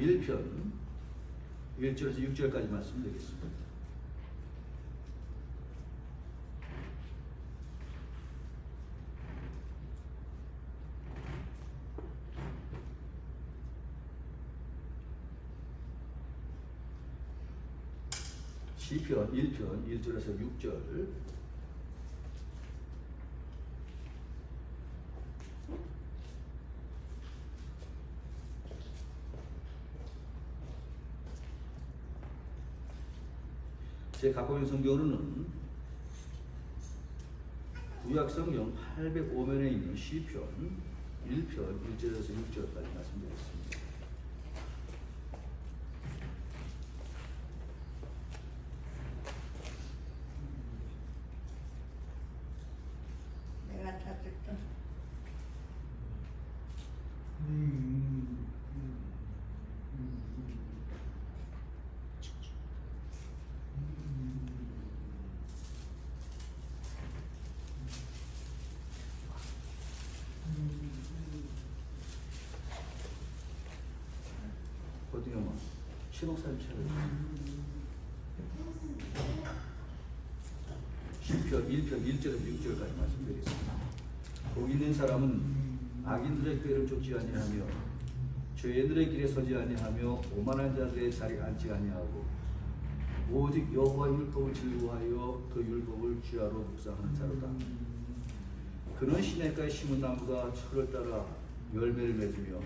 1편 1절에서 6절까지 말씀드리겠습니다. 시편 1편 1절에서 6절. 제 갖고 있는 성경으로는 구약성경 805면에 있는 시편 1편 1절에서 6절까지 말씀드리겠습니다. 내가 찾았다. 어디가 뭐 신옥사님 차례. 시편 1편 1절에서 6절까지 말씀드리겠습니다. 복 있는 사람은 악인들의 꾀를 쫓지 아니하며 죄인들의 길에 서지 아니하며 오만한 자들의 자리에 앉지 아니하고 오직 여호와 율법을 즐거워하여 그 율법을 주야로 묵상하는 자로다. 그는 시냇가에 심은 나무가 철을 따라 열매를 맺으며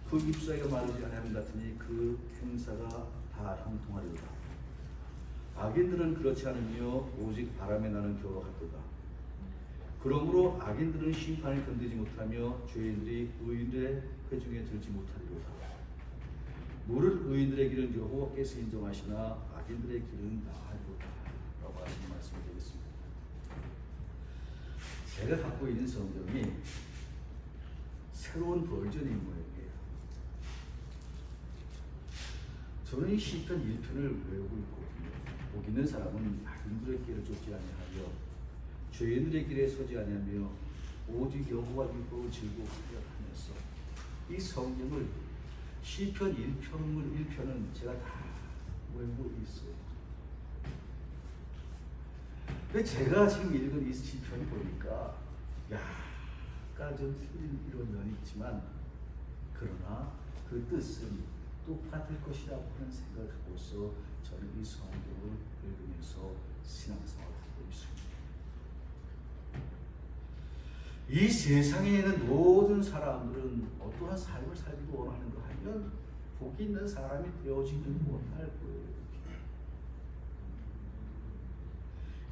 그 잎사귀가 마르지 아니함 같으니 그 행사가 다 형통하리로다. 악인들은 그렇지 않으며 오직 바람에 나는 겨와 같도다. 그러므로 악인들은 심판을 건드리지 못하며 죄인들이 의인들의 회중에 들지 못하리로다. 무릇 의인들의 길은 여호와께서 인정하시나 악인들의 길은 나하리로다. 라고 하시는 말씀을 드리겠습니다. 제가 갖고 있는 성경이 새로운 버전인 모양이에요. 저는 이 시편 1편을 외우고 있거든요. 복 있는 사람은 악인들의 길을 쫓지 아니하며 죄인들의 길에 서지 아니하며 오직 여호와 율법을 즐거워하려 하면서 이 성경을 시편 1편은 제가 다 외우고 있어요. 근데 제가 지금 읽은 이 시편을 보니까 약간 좀 틀린 이런 면이 있지만 그러나 그 뜻은 똑같을 것이라고 하는 생각을 갖고서 저는 이 성경을 읽으면서 신앙생활을 하고 있습니다. 이 세상에 있는 모든 사람들은 어떠한 삶을 살기를 원하는가 하면 복 있는 사람이 되어지는 못할 거예요.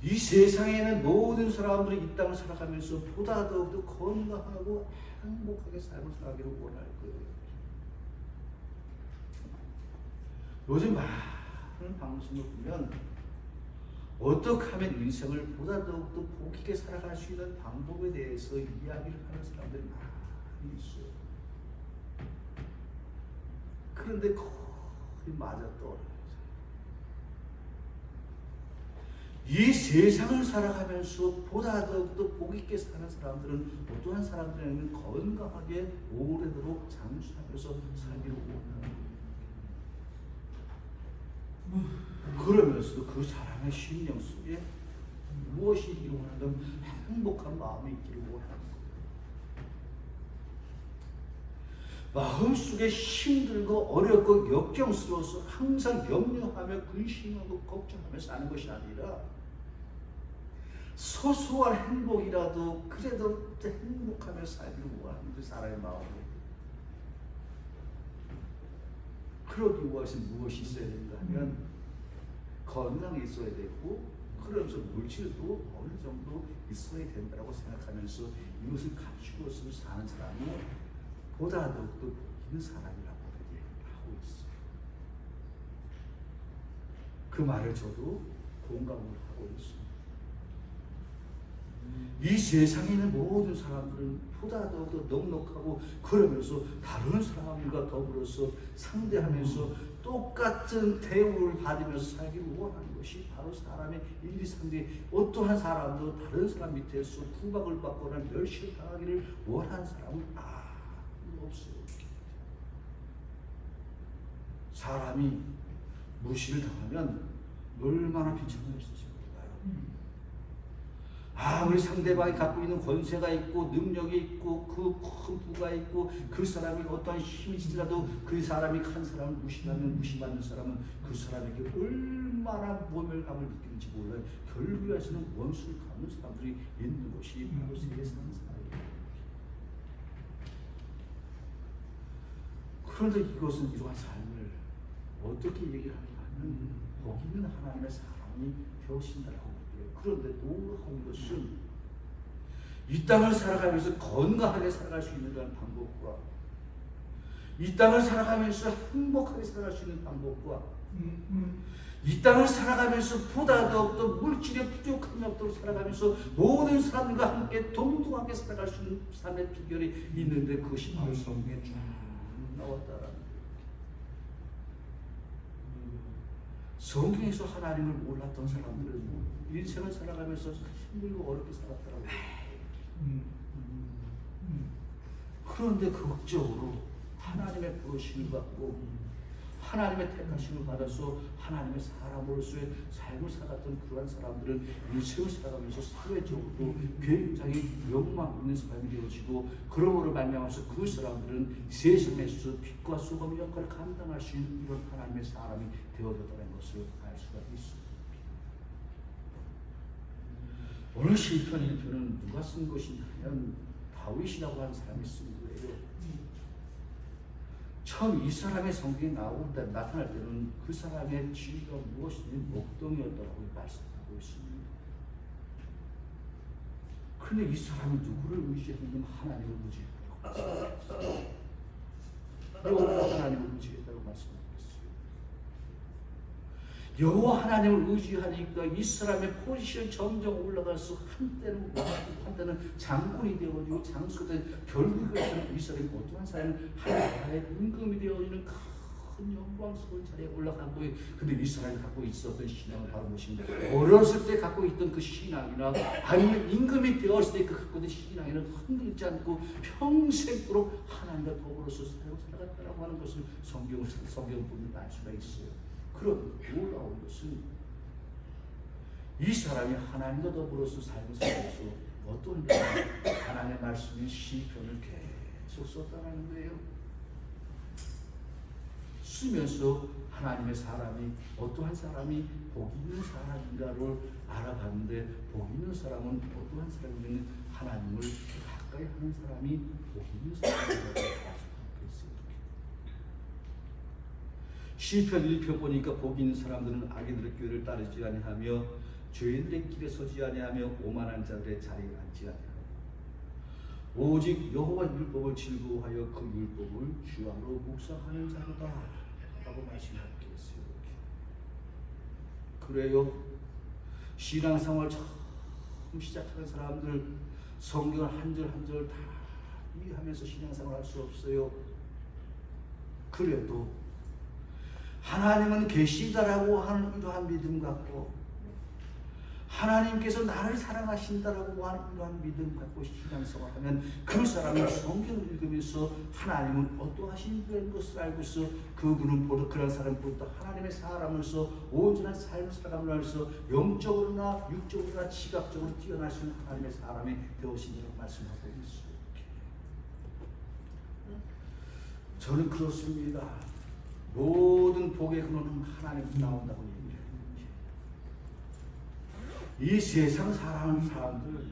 이 세상에 있는 모든 사람들이 이 땅을 살아가면서 보다 더욱더 건강하고 행복하게 삶을 살기를 원할 거예요. 요즘 많은 방송을 보면 어떻게 하면 인생을 보다 더욱더 복 있게 살아갈 수 있는 방법에 대해서 이야기를 하는 사람들이 많이 있어요. 그런데 거의 맞아떨어져요. 이 세상을 살아가면서 보다 더욱더 복 있게 사는 사람들은 어떠한 사람들에게는 건강하게 오래도록 장수하면서 살기를 원하는 거예요. 그러면서 그 사람의 심령 속에 무엇이 있기를 원하는 행복한 마음이 있기를 원하는 거예요. 마음속에 힘들고 어렵고 역경스러워서 항상 염려하며 근심하고 걱정하며 사는 것이 아니라 소소한 행복이라도 그래도 행복하며 살기를 원하는 그 사람의 마음이에요. 그러기 위해서 무엇이 있어야 되는가 하면 건강이 있어야 되고 그러면서 물질도 어느 정도 있어야 된다고 생각하면서 이것을 갖추고서 사는 사람이 보다 더욱더 복 있는 사람이라고 얘기하고 있어요. 그 말을 저도 공감을 하고 있습니다. 이 세상에 있는 모든 사람들은 보다 더욱더 넉넉하고 그러면서 다른 사람과 더불어서 상대하면서 똑같은 대우를 받으면서 살기를 원하는 것이 바로 사람의 인지상대. 어떠한 사람도 다른 사람 밑에서 구박을 받거나 멸시를 당하기를 원하는 사람은 아무도 없어요. 사람이 무시를 당하면 얼마나 비참했을지 몰라요. 아무리 상대방이 갖고 있는 권세가 있고 능력이 있고 그 큰 부가 있고 그 사람이 어떠한 힘이 있더라도 그 사람이 한 사람을 무시하면 무시받는 사람은 그 사람에게 얼마나 모멸감을 느끼는지 몰라요. 결국에서는 원수를 갚는 사람들이 있는 곳이 바로 세상의 사회예요. 그런데 이것은 이러한 삶을 어떻게 얘기를 하냐면 복 있는 하나님의 사람이 되어신다라고 얘기해요. 그런데 놀라운 것은 이 땅을 살아가면서 건강하게 살아갈 수 있는 그런 방법과 이 땅을 살아가면서 행복하게 살아갈 수 있는 방법과 이 땅을 살아가면서 보다 더욱더 물질의 부족함이 없도록 살아가면서 모든 사람들과 함께 동등하게 살아갈 수 있는 삶의 비결이 있는데 그것이 바로 성경에 쭉 나왔다라는 거예요. 성경에서 하나님을 몰랐던 사람들은 인생을 살아가면서 힘들고 어렵게 살았다라고 해요. 그런데 극적으로 하나님의 부르심을 받고 하나님의 택하심을 받아서 하나님의 사람으로서의 삶을 살았던 그러한 사람들은 인생을 살아가면서 사회적으로 굉장히 욕망 있는 사람이 되어지고 그러므로 말미암아서 그 사람들은 세상에서 빛과 소금의 역할을 감당할 수 있는 이런 하나님의 사람이 되어졌다는 것을 알 수가 있습니다. 오늘 시편 1편은 누가 쓴 것이냐면 다윗이라고 하는 사람이 쓴 거예요. 처음 이 사람의 성경에 나타날 때는 그 사람의 지위가 무엇이든 목동이었다고 말씀하고 있습니다. 그런데 이 사람이 누구를 의지했냐면 하나님을 의지했다고 말씀하셨어요. 여호와 하나님을 의지했다고 말씀하셨어요. 여호와 하나님을 의지하니까 이 사람의 포지션이 점점 올라가서 한때는 장군이 되어지고 장수된 결국에는 이 사람이 어떠한 사람은 하나님의 임금이 되어지는 큰 영광스러운 자리에 올라가고 근데 이 사람이 갖고 있었던 신앙은 바로 무엇인가? 어렸을 때 갖고 있던 그 신앙이나 아니면 임금이 되었을 때 그 갖고 있던 신앙에는 흔들리지 않고 평생도록 하나님과 더불어서 살아갔다라고 하는 것을 성경을 보면 알 수가 있어요. 그런 놀라운 것은 이 사람이 하나님과 더불어서 삶을 살면서 어떤 하나님의 말씀인 시편을 계속 썼다는 거예요. 쓰면서 하나님의 사람이 어떠한 사람이 복 있는 사람인가를 알아봤는데 복 있는 사람은 어떠한 사람이면 하나님을 가까이 하는 사람이 복 있는 사람이라고 말씀했어요. 시편 1편 보니까 복 있는 사람들은 악인들의 교회를 따르지 아니하며 죄인들의 길에 서지 아니하며 오만한 자들의 자리에 앉지 아니하며 오직 여호와 율법을 즐거워하여 그 율법을 주야로 묵상하는 자로다 라고 말씀하고 계세요. 그래요. 신앙생활 처음 시작하는 사람들 성경을 한 절 한 절 다 이해하면서 신앙생활 할 수 없어요. 그래도 하나님은 계시다라고 하는 이러한 믿음 갖고 하나님께서 나를 사랑하신다라고 하는 이러한 믿음 갖고 신앙생활하면 그 사람은 성경을 읽으면서 하나님은 어떠하신 분인 것을 알고서 그분은 보다 그런 사람보다 하나님의 사람으로서 온전한 삶을 살아가면서 영적으로나 육적으로나 지각적으로 뛰어날 수 있는 하나님의 사람이 되어신다고 말씀하고 있어요. 저는 그렇습니다. 모든 복의 근원은 하나님에서 나온다고 얘기해요. 이 세상 사는 사람들,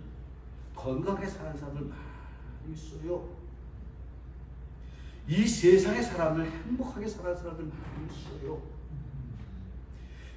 건강하게 사는 사람들 많이 있어요. 이 세상의 사람들, 행복하게 사는 사람들 많이 있어요.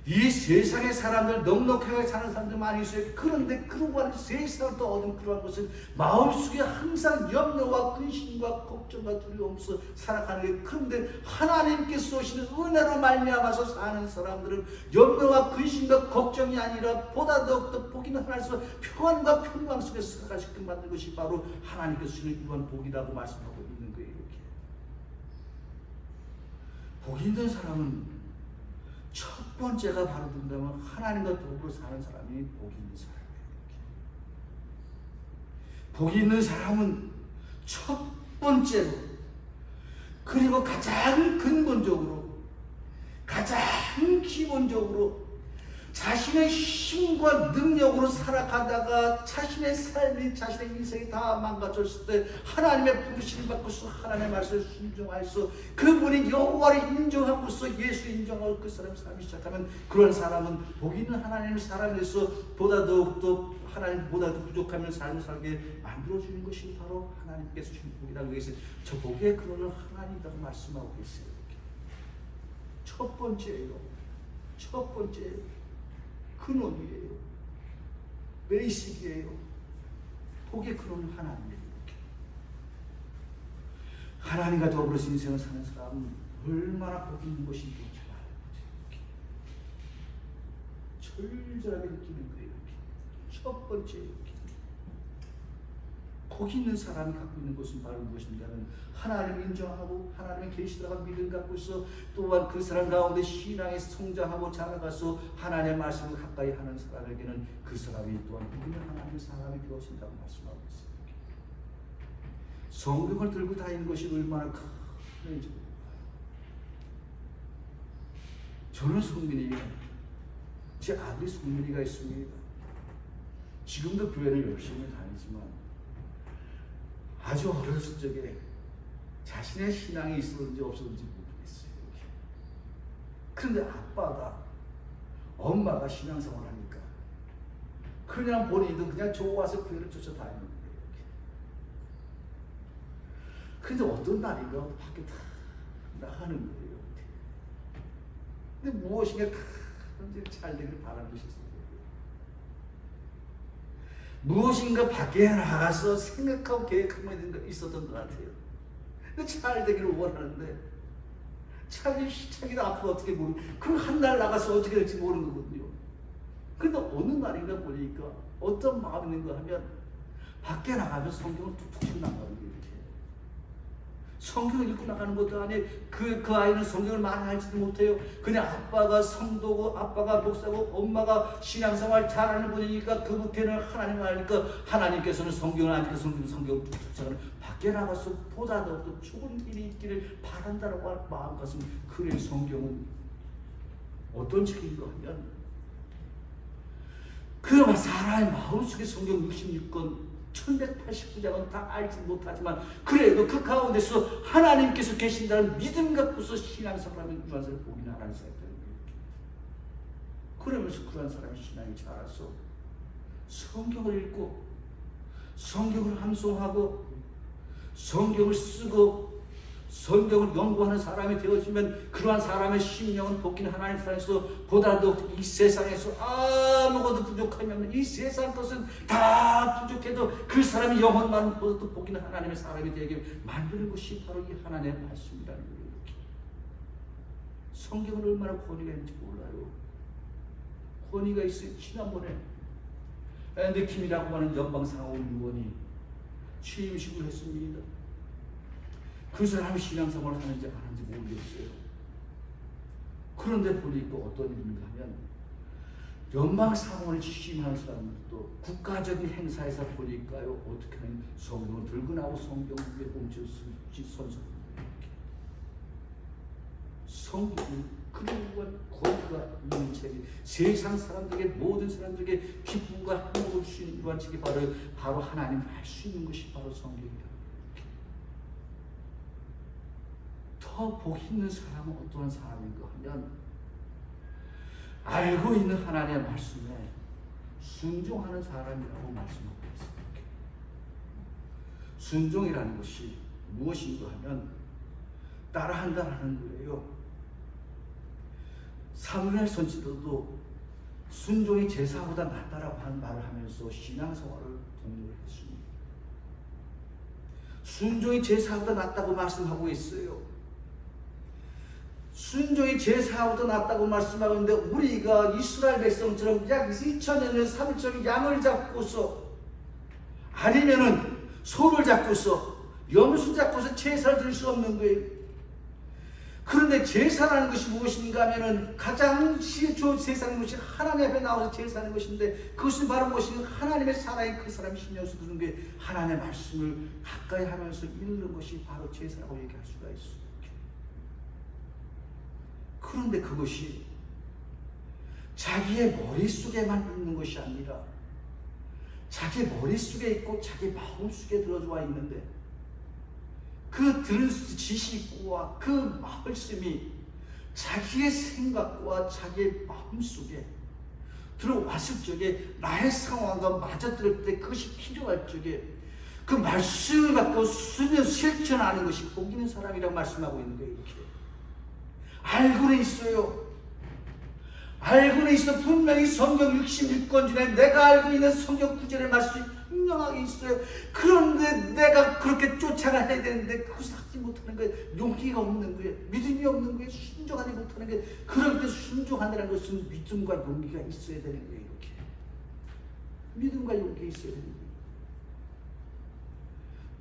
이 세상의 사람들, 넉넉하게 사는 사람들 많이 있어요. 그런데 그러한 세상을 또 얻은 그러한 것은 마음속에 항상 염려와 근심과 걱정과 두려움으로 살아가는 게 그런데 하나님께서 오시는 은혜로 말미암아서 사는 사람들은 염려와 근심과 걱정이 아니라 보다 더욱더 복 있는 하나님께서 평안과 평강 속에서 살아갈 수 있게 만든 것이 바로 하나님께서 주시는 이러한 복이라고 말씀하고 있는 거예요. 이렇게. 복 있는 사람은 첫 번째가 바로 된다면 하나님과 더불어 사는 사람이 복 있는 사람이에요. 복 있는 사람은 첫 번째로 그리고 가장 근본적으로 가장 기본적으로 자신의 힘과 능력으로 살아가다가 자신의 삶이 자신의 인생이 다 망가졌을 때 하나님의 부르심을 받고서 하나님의 말씀을 순종하여서 그분이 여호와를 인정하고서 예수 인정하고 그 사람 삶이 시작하면 그런 사람은 복 있는 하나님의 사람에서 보다 더욱더 하나님보다 더 부족하면 삶을 살게 만들어주는 것이 바로 하나님께서 주신 복이라고 해서 저 복의 근원을 하나님이라고 말씀하고 있어요. 첫 번째예요. 근원이에요. 베이식이에요. 복의 근원은 하나님이에요. 하나님과 더불어서 인생을 사는 사람은 얼마나 복 있는 것인지 잘 알아요. 절절하게 느끼는 거예요. 첫 번째 복 있는 사람이 갖고 있는 것은 바로 무엇인가 하면 하나님을 인정하고 하나님의 계시다가 믿음 갖고 있어 또한 그 사람 가운데 신앙에 성장하고 자라가서 하나님의 말씀을 가까이 하는 사람에게는 그 사람이 또한 복 있는 하나님의 사람이 되어진다고 말씀하고 있습니다. 성경을 들고 다니는 것이 얼마나 큰 은혜인지 저는 성민이에요. 제 아들이 성민이가 있습니다. 지금도 교회를 열심히 다니지만 아주 어렸을 적에 자신의 신앙이 있었는지 없었는지 모르겠어요. 그런데 아빠가 엄마가 신앙생활을 하니까 그냥 본인도 그냥 좋아서 교회를 쫓아다니는 거예요. 그런데 어떤 날인가 밖에 다 나가는 거예요. 근데 무엇인가 잘 되길 바라는 것이 있어요. 무엇인가 밖에 나가서 생각하고 계획하고 있었던 것 같아요. 근데 잘 되기를 원하는데 자기도 앞으로 어떻게 모르고 그 한 날 나가서 어떻게 될지 모르는 거거든요. 그런데 어느 날인가 보니까 어떤 마음이 있는가 하면 밖에 나가면 성경을 툭툭 치고 나가는 거예요. 성경을 읽고 나가는 것도 아니에요. 그 아이는 성경을 많이 알지도 못해요. 그냥 아빠가 성도고 아빠가 목사고 엄마가 신앙생활 잘하는 분이니까 그 밑에는 하나님을 아니까 하나님께서는 성경을 아니까 성경을 툭툭 밖에 나가서 보다 더 좋은 일이 있기를 바란다라고 마음가짐. 그래 성경은 어떤 책인가 하면 그 사람의 마음속에 성경 66권 1189장은 다 알지 못하지만 그래도 그 가운데서 하나님께서 계신다는 믿음 갖고서 신앙생활하면 그런 사람이 복이나 하나님 사람이 되는 거예요. 그러면서 그런 사람의 신앙이 자라서 성경을 읽고 성경을 함송하고 성경을 쓰고 성경을 연구하는 사람이 되어지면 그러한 사람의 심령은 복인 하나님 사랑에서 보다 더 이 세상에서 아무것도 부족하면 이 세상 것은 다 부족해도 그 사람이 영혼만 보도 복인 하나님의 사람이 되게 만드는 것이 바로 이 하나님의 말씀이라는 거예요. 성경은 얼마나 권위가 있는지 몰라요. 권위가 있어요. 지난번에 앤드킴이라고 하는 연방상원 의원이 취임식을 했습니다. 그 사람이 신앙생활을 하는지 안 하는지 모르겠어요. 그런데 보니까 어떤 일인가 하면 연방상원을 취임하는 사람들도 국가적인 행사에서 보니까요 어떻게 하면 성경을 들고 나오고 성경 위에 선서합니다. 성경은 그러한 권위가 있는 책이 세상 사람들에게 모든 사람들에게 기쁨과 행복을 줄 수 있는 이러한 책이 바로 하나님 알 수 있는 것이 바로 성경이다. 더 복 있는 사람은 어떠한 사람인가 하면 알고 있는 하나님의 말씀에 순종하는 사람이라고 말씀하고 있습니다. 순종이라는 것이 무엇인가 하면 따라한다는 거예요. 사무엘 선지자도 순종이 제사보다 낫다라고 하는 말을 하면서 신앙생활을 독려를 했습니다. 순종이 제사보다 낫다고 말씀하고 있어요. 순종이 제사보다 낫다고 말씀하고 있는데 우리가 이스라엘 백성처럼 약 2000년 3일절 양을 잡고서 아니면은 소를 잡고서 염소 잡고서 제사를 드릴 수 없는 거예요. 그런데 제사라는 것이 무엇인가 하면은 가장 세상의 것이 하나님 앞에 나와서 제사하는 것인데 그것은 바로 무엇인가 하나님의 사랑이 그 사람이 신령해서 드는 게 하나님의 말씀을 가까이 하면서 읽는 것이 바로 제사라고 얘기할 수가 있어요. 그런데 그런데 그것이 자기의 머릿속에만 있는 것이 아니라 자기 머릿속에 있고 자기 마음속에 들어와 있는데 그 들은 지식과 그 말씀이 자기의 생각과 자기의 마음속에 들어왔을 적에 나의 상황과 맞아들을 때 그것이 필요할 적에 그 말씀을 갖고 실천하는 것이 복 있는 사람이라고 말씀하고 있는 거예요. 이렇게 알고는 있어요. 알고는 있어. 분명히 성경 66권 중에 내가 알고 있는 성경 구절의 말씀이 분명하게 있어요. 그런데 내가 그렇게 쫓아가야 되는데 그것을 하지 못하는 거예요. 용기가 없는 거예요. 믿음이 없는 거예요. 순종하지 못하는 거예요. 그럴 때 순종한다는 것은 믿음과 용기가 있어야 되는 거예요. 이렇게 믿음과 용기가 있어야 되는 거예요.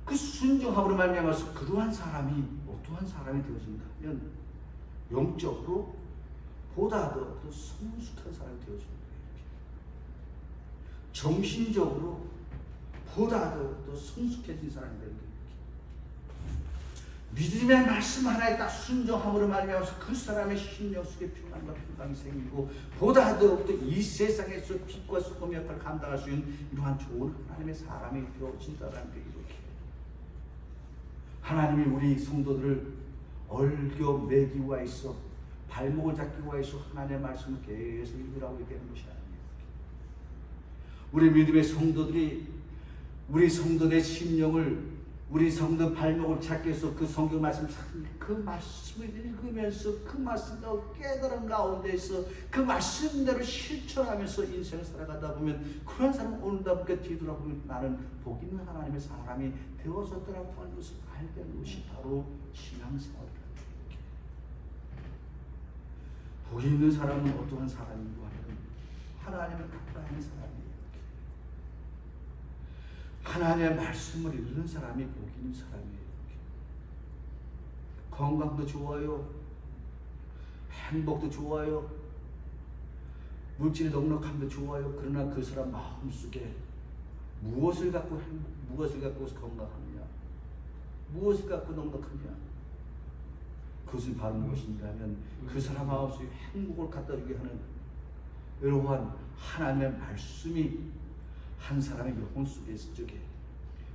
그 순종함으로 말미암아서 그러한 사람이 어떠한 사람이 되어진다 하면 영적으로 보다 더 성숙한 사람이 되어지는 거예요. 정신적으로 보다 더 성숙해진 사람이 되는 거예요. 믿음의 말씀 하나에 딱 순종함으로 말미암아서 그 사람의 심령 속에 평안과 평강이 생기고 보다 더욱더 이 세상에서 빛과 소금 역할을 감당할 수 있는 이러한 좋은 하나님의 사람이 되어진다는 거예요. 이렇게 하나님이 우리 성도들을 얼겨 매기고 와 있어 발목을 잡기고 와 있어 하나님의 말씀을 계속 읽으라고 얘기하는 것이 아닙니다. 우리 믿음의 성도들이 우리 성도의 심령을 우리 성도 발목을 잡기 위해서 그 성경 말씀 그 말씀을 읽으면서 그 말씀을 깨달은 가운데에서 그 말씀대로 실천하면서 인생을 살아가다 보면 그런 사람은 오늘다보니까 뒤돌아보면 나는 복 있는 하나님의 사람이 되어졌더라고 하는 것을 알게 되는 것이 바로 신앙생활이다. 복 있는 사람은 어떠한 사람인가 하면 하나님을 가까이 사람이에요. 하나님의 말씀을 읽는 사람이 복 있는 사람이에요. 건강도 좋아요. 행복도 좋아요. 물질의 넉넉함도 좋아요. 그러나 그 사람 마음속에 무엇을 갖고 무엇을 갖고 건강하느냐, 무엇을 갖고 넉넉하냐, 그것은 바로 무엇인가하면 그 사람 마음속에 행복을 갖다 주게 하는 이러한 하나님의 말씀이 한 사람의 영혼 속에 있을 적에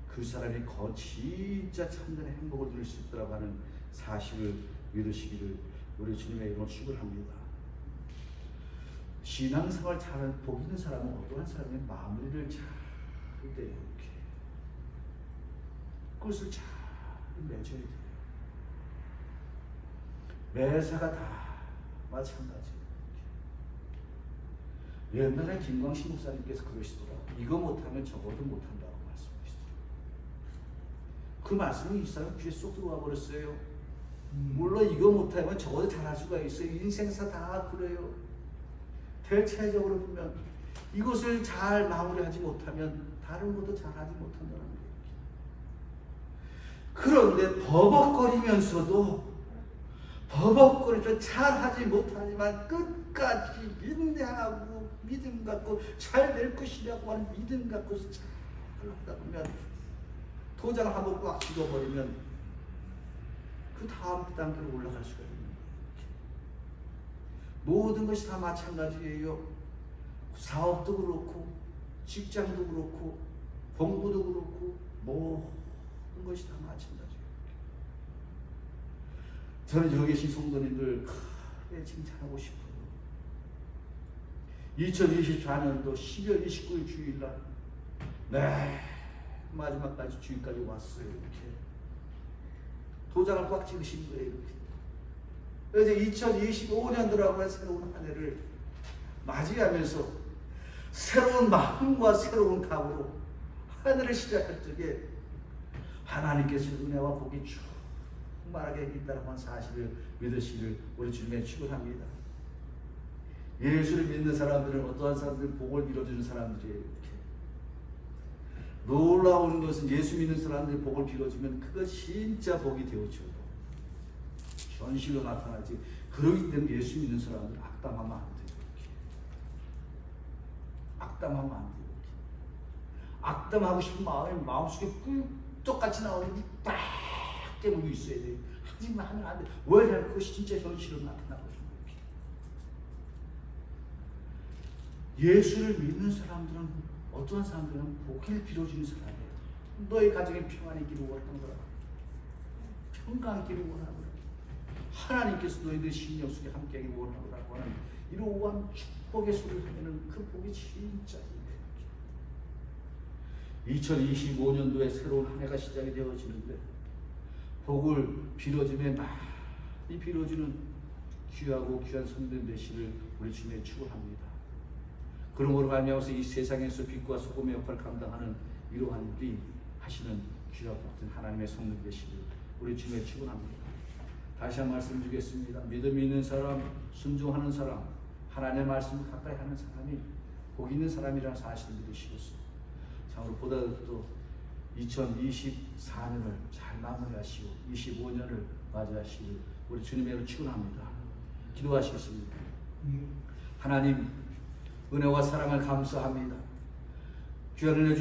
그 사람이 진짜 참전의 행복을 누릴 수 있다고 하는 사실을 믿으시기를 우리 주님의 이름으로 축원합니다. 신앙생활 잘하는 복 있는 사람은 어떠한 사람의 마무리를 잘 해야 돼요. 이렇게 그것을 잘 맺어야 돼요. 매사가 다 마찬가지예요. 옛날에 김광식 목사님께서 그러시더라고요. 이거 못하면 저거도 못한다고 말씀하시더라고요. 그 말씀이 이 사람 귀에 쏙 들어와 버렸어요. 물론 이거 못하면 저거도 잘할 수가 있어요. 인생사 다 그래요. 대체적으로 보면 이것을 잘 마무리하지 못하면 다른 것도 잘하지 못한다는 거예요. 그런데 버벅거리면서 잘하지 못하지만 끝까지 인내하고 믿음 갖고 잘 될 것이라고 하는 믿음 갖고서 잘 하다 보면 도장을 한번 꽉 찍어버리면 그 다음 단계로 올라갈 수가 있는 거예요. 모든 것이 다 마찬가지예요. 사업도 그렇고 직장도 그렇고 공부도 그렇고 모든 것이 다 마찬가지예요. 저는 여기 계신 성도님들 크게 칭찬하고 싶어요. 2024년도 12월 29일 주일날 마지막까지 주일까지 왔어요. 이렇게 도장을 꽉 찍으신 거예요. 이렇게. 그래서 2025년 들어가면 새로운 한 해를 맞이하면서 새로운 마음과 새로운 각오로 한 해를 시작할 적에 하나님께서 은혜와 복이 충만하게 있다는 사실을 믿으시기를 우리 주님의 축원합니다. 예수를 믿는 사람들은 어떠한 사람들은 복을 빌어주는 사람들이에요. 이렇게. 놀라운 것은 예수 믿는 사람들이 복을 빌어주면 그것 진짜 복이 되어줘요. 현실로 나타나지. 그러기 때문에 예수 믿는 사람들은 악담하면 안 돼요. 이렇게. 악담하면 안 돼요. 이렇게. 악담하고 싶은 마음속에 꿀떡같이 나오는데 딱 깨물고 있어야 돼요. 하지만 하면 안 돼. 왜냐하면 그것이 진짜 현실로 나타나거든요. 예수를 믿는 사람들은 어떠한 사람들은 복을 빌어주는 사람이에요. 너의 가정에 평안이 있기를 원하노라. 평강 있기를 원하노라. 하나님께서 너희들 심령 속에 함께하기를 원하노라고 하는 이러한 축복의 소리를 하면은 그 복이 진짜 2025년도에 새로운 한 해가 시작이 되어지는데 복을 빌어주며 많이 빌어주는 귀하고 귀한 성도님 되시를 우리 주님의 축원합니다. 그러므로 말미암아서 이 세상에서 빛과 소금의 역할을 감당하는 이러한 일이 하시는 귀하고 복된 하나님의 성도님 되시를 우리 주님의 축원합니다. 다시 한 말씀 주겠습니다. 믿음이 있는 사람, 순종하는 사람, 하나님의 말씀을 가까이 하는 사람이 복 있는 사람이라는 사실을 믿으시겠습니다. 참으로 보다도 2024년을 잘 마무리하시고 25년을 맞이하시길 우리 주님의 축원합니다. 기도하시겠습니다. 하나님 은혜와 사랑을 감사합니다. 귀한 은혜 주시